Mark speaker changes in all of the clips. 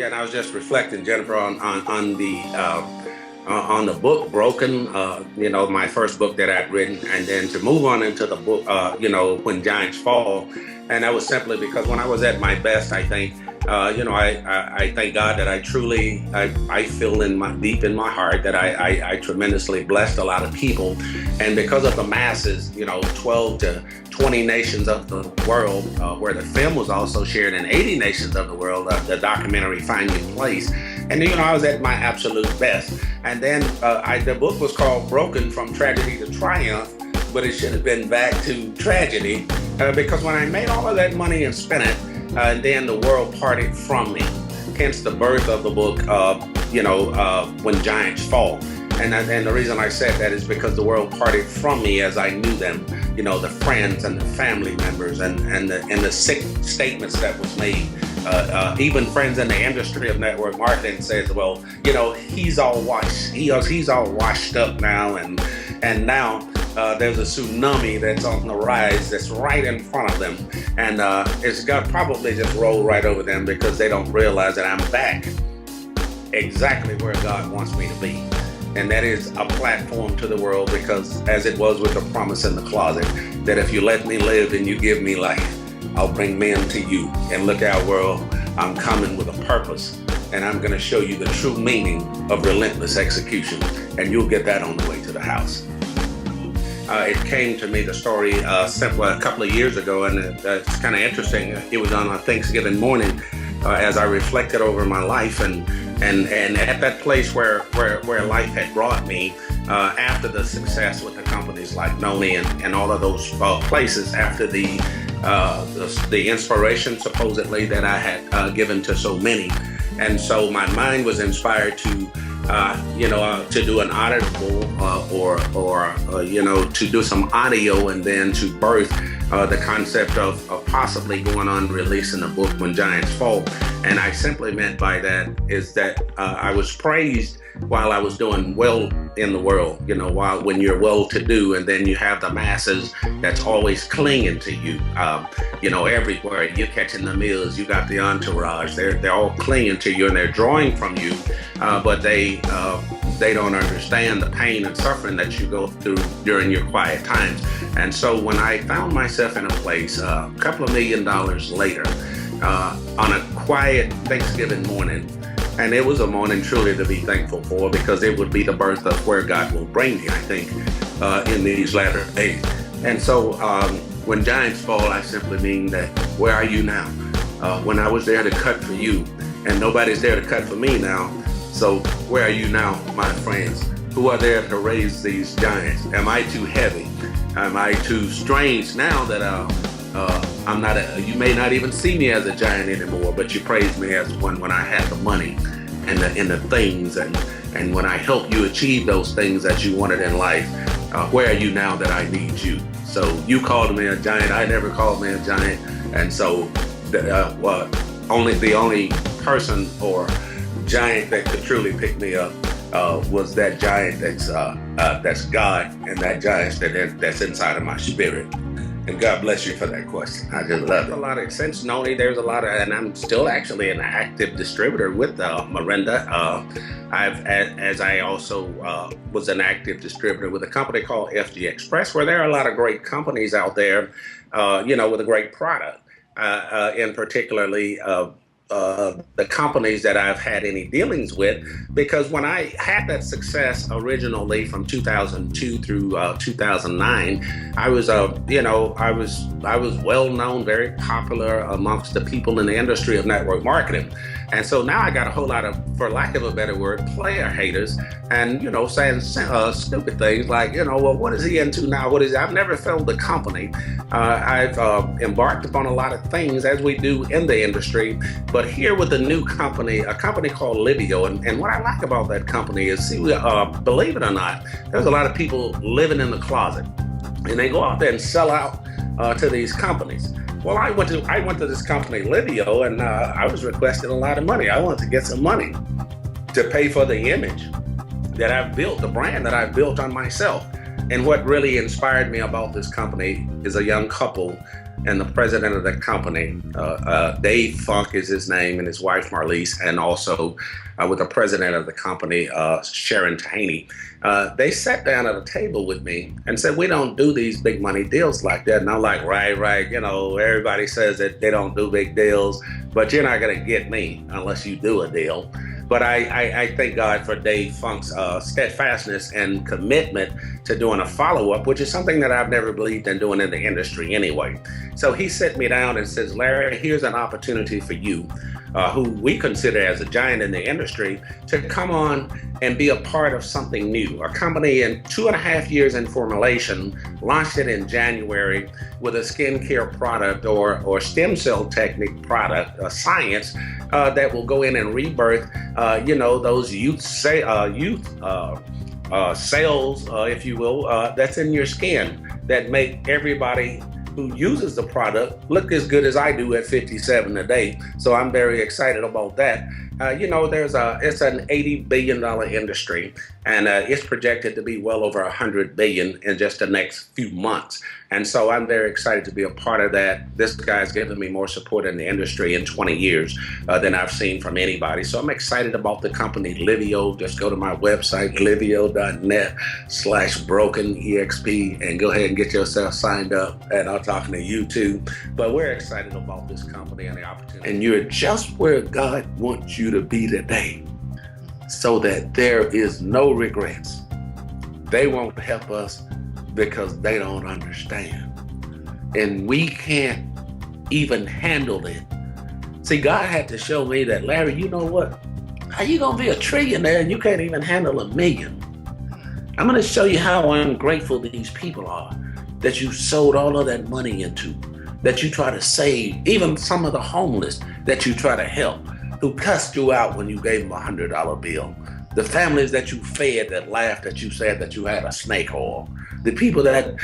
Speaker 1: Yeah, and I was just reflecting, Jennifer, on the book Broken. My first book that I'd written, and then to move on into the book, When Giants Fall, and that was simply because when I was at my best, I think. I thank God that I feel deep in my heart that I tremendously blessed a lot of people. And because of the masses, 12 to 20 nations of the world, where the film was also shared in 80 nations of the world, the documentary Finding Place. And, I was at my absolute best. And then the book was called Broken from Tragedy to Triumph, but it should have been Back to Tragedy, because when I made all of that money and spent it, then the world parted from me. Hence the birth of the book, When Giants Fall. And the reason I said that is because the world parted from me as I knew them. The friends and the family members and the sick statements that was made. Even friends in the industry of network marketing says, well, he's all washed up now, and now there's a tsunami that's on the rise that's right in front of them, and it's got probably just rolled right over them because they don't realize that I'm back exactly where God wants me to be. And that is a platform to the world, because as it was with the promise in the closet, that if you let me live and you give me life, I'll bring men to you. And look out, world, I'm coming with a purpose, and I'm going to show you the true meaning of relentless execution, and you'll get that on the way to the house. It came to me, the story, simple a couple of years ago, and it's kind of interesting. It was on a Thanksgiving morning as I reflected over my life, and at that place where life had brought me, after the success with the companies like Noni and all of those places, after the inspiration supposedly that I had given to so many. And so my mind was inspired to do an audible to do some audio, and then to birth the concept of possibly going on releasing a book When Giants Fall. And I simply meant by that is that I was praised while I was doing well in the world, when you're well-to-do, and then you have the masses that's always clinging to you, everywhere. You're catching the meals, you got the entourage, they're all clinging to you and they're drawing from you, but they don't understand the pain and suffering that you go through during your quiet times. And so when I found myself in a place a couple of $1 million later, on a quiet Thanksgiving morning, and it was a morning truly to be thankful for, because it would be the birth of where God will bring me, I think, in these latter days. And so when giants fall, I simply mean that, where are you now? When I was there to cut for you, and nobody's there to cut for me now. So where are you now, my friends? Who are there to raise these giants? Am I too heavy? Am I too strange now that I'm not you may not even see me as a giant anymore, but you praise me as one when I had the money and the things, and when I helped you achieve those things that you wanted in life. Where are you now that I need you? So you called me a giant. I never called me a giant. And so the only person or giant that could truly pick me up was that giant that's God, and that giant that's inside of my spirit. And God bless you for that question. I just love it. A lot of, since Noni, there's a lot of, and I'm still actually an active distributor with Miranda. As I also was an active distributor with a company called FG Express, where there are a lot of great companies out there, with a great product, in particularly the companies that I've had any dealings with, because when I had that success originally from 2002 through 2009, I was well known, very popular amongst the people in the industry of network marketing. And so now I got a whole lot of, for lack of a better word, player haters, and saying stupid things like, well, what is he into now? What is he? I've never failed the company. I've embarked upon a lot of things, as we do in the industry, but here with a new company, a company called Livio, and what I like about that company is, believe it or not, there's a lot of people living in the closet, and they go out there and sell out to these companies. Well, I went to this company, Livio, and I was requesting a lot of money. I wanted to get some money to pay for the image that I've built, the brand that I've built on myself. And what really inspired me about this company is a young couple, and the president of the company, Dave Funk is his name, and his wife Marlise, and also with the president of the company, Sharon Taney. They sat down at a table with me and said, "We don't do these big money deals like that." And I'm like, right, you know, everybody says that they don't do big deals, but you're not gonna get me unless you do a deal. But I thank God for Dave Funk's steadfastness and commitment to doing a follow-up, which is something that I've never believed in doing in the industry anyway. So he sat me down and says, "Larry, here's an opportunity for you, who we consider as a giant in the industry, to come on and be a part of something new." A company in 2.5 years in formulation launched it in January with a skincare product or stem cell technique product, a science that will go in and rebirth, those youth cells, if you will, that's in your skin that make everybody who uses the product look as good as I do at 57 today. So I'm very excited about that. It's an $80 billion industry, and it's projected to be well over $100 billion in just the next few months. And so I'm very excited to be a part of that. This guy's given me more support in the industry in 20 years than I've seen from anybody. So I'm excited about the company Livio. Just go to my website, livio.net/brokenexp, and go ahead and get yourself signed up. And I'm talking to you too. But we're excited about this company and the opportunity. And you're just where God wants you to be today, so that there is no regrets. They won't help us because they don't understand. And we can't even handle it. See, God had to show me that, Larry, you know what? How you gonna be a trillionaire and you can't even handle $1 million? I'm gonna show you how ungrateful these people are that you sold all of that money into, that you try to save, even some of the homeless that you try to help, who cussed you out when you gave them a $100 bill. The families that you fed that laughed at you, said that you had a snake oil. The people that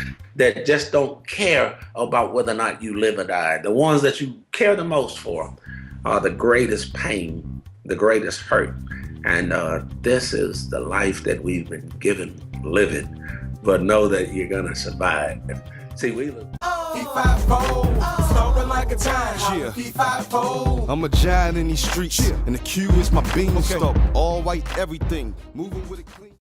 Speaker 1: just don't care about whether or not you live or die. The ones that you care the most for are the greatest pain, the greatest hurt. And this is the life that we've been given, live it, but know that you're gonna survive. See, we live. Like a giant.
Speaker 2: Yeah. I'm a giant in these streets, and the Q is my beanstalk. All white, everything, moving with it clean.